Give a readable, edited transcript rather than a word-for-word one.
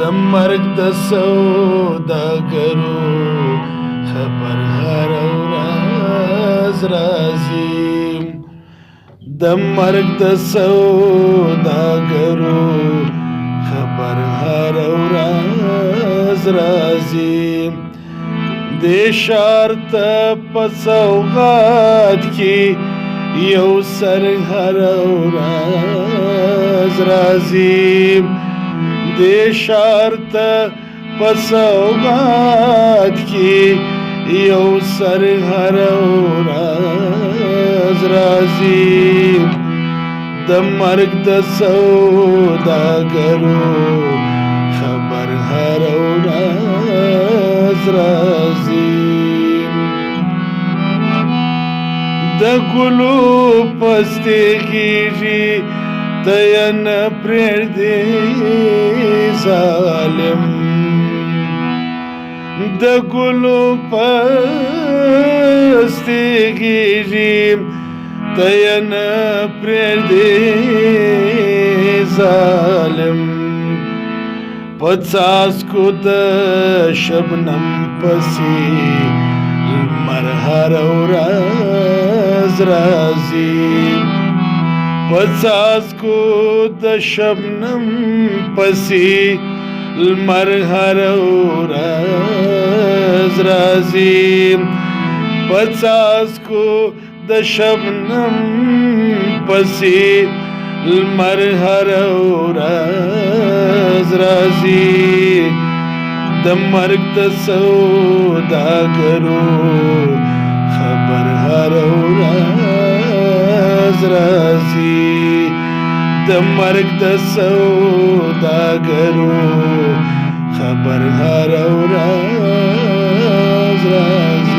د مرګ د سوداګرو خبر هر ورځ راځي د مرګ د سوداګرو خبر هر ورځ راځي د ښار ته په سوغات کې یو سر هر ورځ راځي د ښار ته په سوغات کې یو سر هر ورځ راځي د مرګ د سوداګرو خبر هر ورځ راځي د ګلو پستې کېږي ته یې نه پرېږدې ظالم د ګلو پستې کېږي ته یې نه پرېږدې ظالم په څاڅکو د شبنم پسې لمر هره ورځ راځي په څاڅکو د شبنم پسې لمر هره ورځ راځي په څاڅکو د شبنم پسې لمر هره ورځ راځي د مرګ د سوداګرو خبر هره ورځ راځي د مرګ د سوداګرو خبر هره ورځ راځي